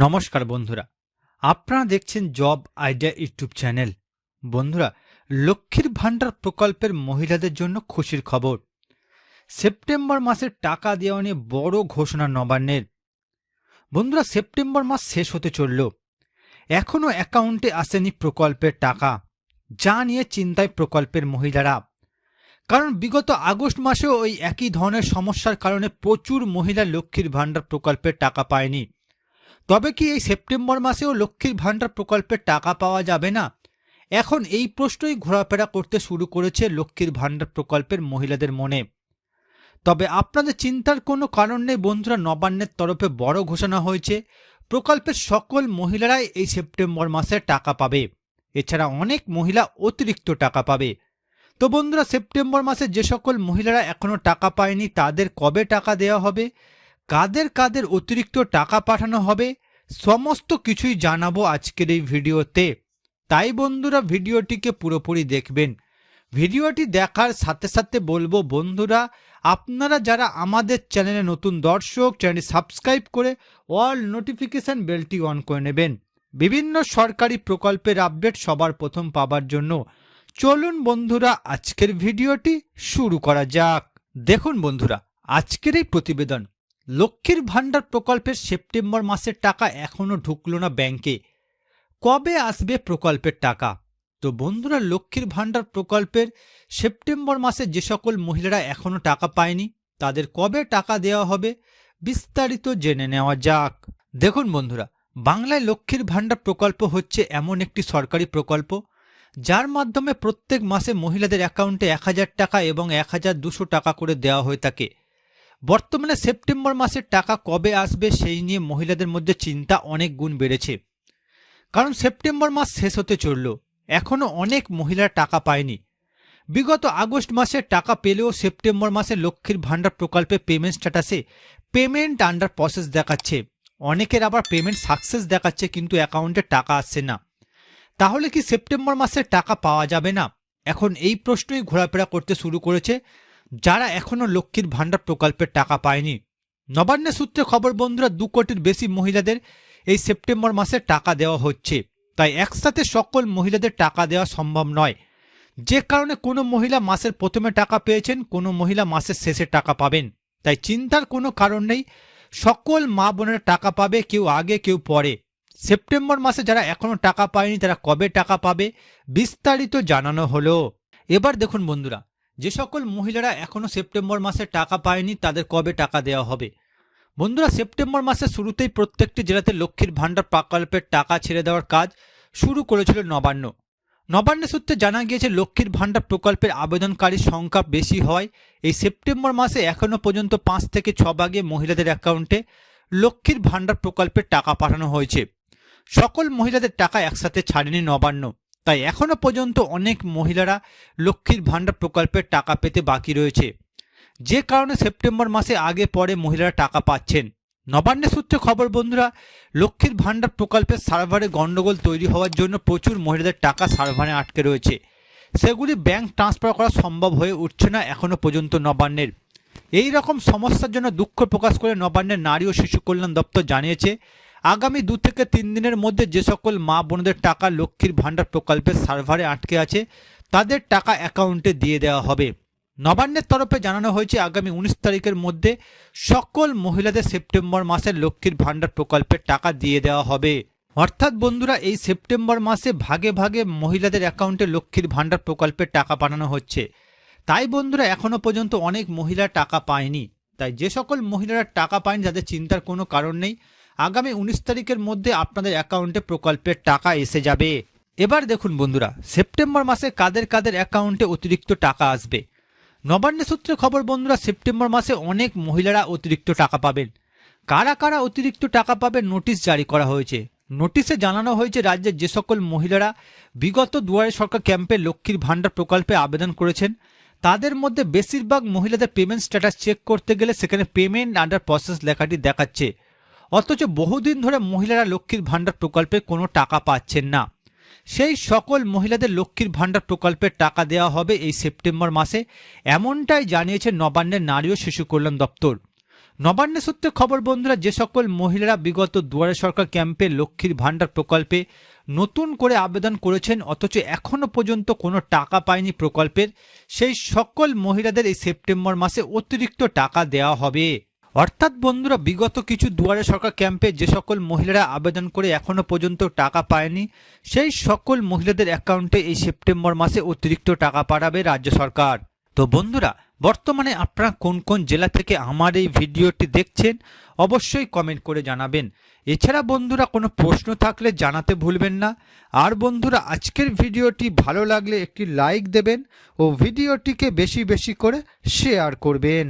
নমস্কার বন্ধুরা, আপনারা দেখছেন জব আইডিয়া ইউটিউব চ্যানেল। বন্ধুরা, লক্ষ্মীর ভাণ্ডার প্রকল্পের মহিলাদের জন্য খুশির খবর। সেপ্টেম্বর মাসের টাকা দেওয়া নিয়ে বড় ঘোষণা নবান্নের। বন্ধুরা, সেপ্টেম্বর মাস শেষ হতে চলল, এখনও অ্যাকাউন্টে আসেনি প্রকল্পের টাকা, যা নিয়ে চিন্তায় প্রকল্পের মহিলারা। কারণ বিগত আগস্ট মাসেও ওই একই ধরনের সমস্যার কারণে প্রচুর মহিলা লক্ষ্মীর ভাণ্ডার প্রকল্পের টাকা পায়নি। তবে কি এই সেপ্টেম্বর মাসেও লক্ষ্মীর ভাণ্ডার প্রকল্পের টাকা পাওয়া যাবে না? এখন এই প্রশ্নই ঘোরাফেরা করতে শুরু করেছে লক্ষ্মীর ভাণ্ডার প্রকল্পের মহিলাদের মনে। তবে আপনাদের চিন্তার কোনো কারণ নেই বন্ধুরা, নবান্নের তরফে বড় ঘোষণা হয়েছে, প্রকল্পের সকল মহিলারাই এই সেপ্টেম্বর মাসে টাকা পাবে। এছাড়া অনেক মহিলা অতিরিক্ত টাকা পাবে। তো বন্ধুরা, সেপ্টেম্বর মাসে যে সকল মহিলারা এখনও টাকা পায়নি তাদের কবে টাকা দেওয়া হবে, কাদের কাদের অতিরিক্ত টাকা পাঠানো হবে, সমস্ত কিছুই জানাবো আজকের এই ভিডিওতে। তাই বন্ধুরা, ভিডিওটিকে পুরোপুরি দেখবেন। ভিডিওটি দেখার সাথে সাথে বলবো বন্ধুরা, আপনারা যারা আমাদের চ্যানেলে নতুন দর্শক, চ্যানেলটি সাবস্ক্রাইব করে অল নোটিফিকেশন বেলটি অন করে নেবেন বিভিন্ন সরকারি প্রকল্পের আপডেট সবার প্রথম পাবার জন্য। চলুন বন্ধুরা, আজকের ভিডিওটি শুরু করা যাক। দেখুন বন্ধুরা, আজকের এই প্রতিবেদন, লক্ষ্মীর ভাণ্ডার প্রকল্পের সেপ্টেম্বর মাসের টাকা এখনও ঢুকলো না ব্যাংকে, কবে আসবে প্রকল্পের টাকা? তো বন্ধুরা, লক্ষ্মীর ভাণ্ডার প্রকল্পের সেপ্টেম্বর মাসে যে সকল মহিলারা এখনও টাকা পায়নি তাদের কবে টাকা দেওয়া হবে বিস্তারিত জেনে নেওয়া যাক। দেখুন বন্ধুরা, বাংলায় লক্ষ্মীর ভাণ্ডার প্রকল্প হচ্ছে এমন একটি সরকারি প্রকল্প যার মাধ্যমে প্রত্যেক মাসে মহিলাদের অ্যাকাউন্টে 1000 টাকা এবং 1200 টাকা করে দেওয়া হয়ে থাকে। বর্তমানে সেপ্টেম্বর মাসের টাকা কবে আসবে সেই নিয়ে মহিলাদের মধ্যে চিন্তা অনেক গুণ বেড়েছে। কারণ সেপ্টেম্বর মাস শেষ হতে চলল, এখনও অনেক মহিলা টাকা পায়নি। বিগত আগস্ট মাসে টাকা পেলেও সেপ্টেম্বর মাসে লক্ষ্মীর ভাণ্ডার প্রকল্পে পেমেন্ট স্ট্যাটাসে পেমেন্ট আন্ডার প্রসেস দেখাচ্ছে, অনেকের আবার পেমেন্ট সাকসেস দেখাচ্ছে, কিন্তু অ্যাকাউন্টে টাকা আসছে না। তাহলে কি সেপ্টেম্বর মাসের টাকা পাওয়া যাবে না? এখন এই প্রশ্নই ঘোরাফেরা করতে শুরু করেছে যারা এখনও লক্ষ্মীর ভাণ্ডার প্রকল্পের টাকা পায়নি। নবান্নের সূত্রে খবর বন্ধুরা, 2 কোটির বেশি মহিলাদের এই সেপ্টেম্বর মাসে টাকা দেওয়া হচ্ছে। তাই একসাথে সকল মহিলাদের টাকা দেওয়া সম্ভব নয়, যে কারণে কোনো মহিলা মাসের প্রথমে টাকা পেয়েছেন, কোনো মহিলা মাসের শেষে টাকা পাবেন। তাই চিন্তার কোনো কারণ নেই, সকল মা বোনের টাকা পাবে, কেউ আগে কেউ পরে। সেপ্টেম্বর মাসে যারা এখনও টাকা পায়নি তারা কবে টাকা পাবে বিস্তারিত জানানো হলো। এবার দেখুন বন্ধুরা, যে সকল মহিলারা এখনও সেপ্টেম্বর মাসে টাকা পায়নি তাদের কবে টাকা দেওয়া হবে। বন্ধুরা, সেপ্টেম্বর মাসের শুরুতেই প্রত্যেকটি জেলাতে লক্ষ্মীর ভাণ্ডার প্রকল্পের টাকা ছেড়ে দেওয়ার কাজ শুরু করেছিল নবান্ন। নবান্নের সূত্রে জানা গিয়েছে, লক্ষ্মীর ভাণ্ডার প্রকল্পের আবেদনকারীর সংখ্যা বেশি হয় এই সেপ্টেম্বর মাসে এখনও পর্যন্ত 5 থেকে 6 ভাগে মহিলাদের অ্যাকাউন্টে লক্ষ্মীর ভাণ্ডার প্রকল্পের টাকা পাঠানো হয়েছে। সকল মহিলাদের টাকা একসাথে ছাড়েনি নবান্ন, তাই এখনও পর্যন্ত অনেক মহিলারা লক্ষ্মীর ভাণ্ডার প্রকল্পের টাকা পেতে বাকি রয়েছে, যে কারণে সেপ্টেম্বর মাসে আগে পরে মহিলারা টাকা পাচ্ছেন। নবান্নের সূত্রে খবর বন্ধুরা, লক্ষ্মীর ভাণ্ডার প্রকল্পের সার্ভারে গণ্ডগোল তৈরি হওয়ার জন্য প্রচুর মহিলাদের টাকা সার্ভারে আটকে রয়েছে, সেগুলি ব্যাংক ট্রান্সফার করা সম্ভব হয়ে উঠছে না এখনও পর্যন্ত নবান্নের। এই রকম সমস্যার জন্য দুঃখ প্রকাশ করে নবান্নের নারী ও শিশু কল্যাণ দপ্তর জানিয়েছে, আগামী 2 থেকে 3 দিনের মধ্যে যে সকল মা বোনদের টাকা লক্ষ্মীর ভাণ্ডার প্রকল্পের সার্ভারে আটকে আছে তাদের টাকা অ্যাকাউন্টে দিয়ে দেওয়া হবে। নবান্নের তরফে জানানো হয়েছে, আগামী 19 তারিখের মধ্যে সকল মহিলাদের সেপ্টেম্বর মাসের লক্ষ্মীর ভাণ্ডার প্রকল্পের টাকা দিয়ে দেওয়া হবে। অর্থাৎ বন্ধুরা, এই সেপ্টেম্বর মাসে ভাগে ভাগে মহিলাদের অ্যাকাউন্টে লক্ষ্মীর ভাণ্ডার প্রকল্পের টাকা পাঠানো হচ্ছে। তাই বন্ধুরা, এখনও পর্যন্ত অনেক মহিলা টাকা পায়নি। তাই যে সকল মহিলারা টাকা পায়নি তাদের চিন্তার কোনো কারণ নেই, আগামী 19 তারিখের মধ্যে আপনাদের অ্যাকাউন্টে প্রকল্পের টাকা এসে যাবে। এবার দেখুন বন্ধুরা, সেপ্টেম্বর মাসে কাদের কাদের অ্যাকাউন্টে অতিরিক্ত টাকা আসবে। নবান্নের সূত্রে খবর বন্ধুরা, সেপ্টেম্বর মাসে অনেক মহিলারা অতিরিক্ত টাকা পাবেন। কারা কারা অতিরিক্ত টাকা পাবেন নোটিশ জারি করা হয়েছে। নোটিশে জানানো হয়েছে, রাজ্যের যে সকল মহিলারা বিগত দুয়ারে সরকার ক্যাম্পে লক্ষ্মীর ভাণ্ডার প্রকল্পে আবেদন করেছেন তাদের মধ্যে বেশিরভাগ মহিলাদের পেমেন্ট স্ট্যাটাস চেক করতে গেলে সেখানে পেমেন্ট আন্ডার প্রসেস লেখাটি দেখাচ্ছে, অথচ বহুদিন ধরে মহিলারা লক্ষ্মীর ভাণ্ডার প্রকল্পে কোনো টাকা পাচ্ছেন না। সেই সকল মহিলাদের লক্ষ্মীর ভাণ্ডার প্রকল্পের টাকা দেওয়া হবে এই সেপ্টেম্বর মাসে, এমনটাই জানিয়েছে নবান্নের নারী ও শিশু কল্যাণ দপ্তর। নবান্ন সূত্রে খবর বন্ধুরা, যে সকল মহিলারা বিগত দুয়ারে সরকার ক্যাম্পে লক্ষ্মীর ভাণ্ডার প্রকল্পে নতুন করে আবেদন করেছেন অথচ এখনো পর্যন্ত কোনো টাকা পায়নি প্রকল্পের, সেই সকল মহিলাদের এই সেপ্টেম্বর মাসে অতিরিক্ত টাকা দেওয়া হবে। অর্থাৎ বন্ধুরা, বিগত কিছু দুয়ারে সরকার ক্যাম্পে যে সকল মহিলারা আবেদন করে এখনো পর্যন্ত টাকা পায়নি, সেই সকল মহিলাদের অ্যাকাউন্টে এই সেপ্টেম্বর মাসে অতিরিক্ত টাকা পাঠাবে রাজ্য সরকার। তো বন্ধুরা, বর্তমানে আপনারা কোন কোন জেলা থেকে আমার এই ভিডিওটি দেখছেন অবশ্যই কমেন্ট করে জানাবেন। এছাড়া বন্ধুরা, কোনো প্রশ্ন থাকলে জানাতে ভুলবেন না। আর বন্ধুরা, আজকের ভিডিওটি ভালো লাগলে একটি লাইক দেবেন ও ভিডিওটিকে বেশি বেশি করে শেয়ার করবেন।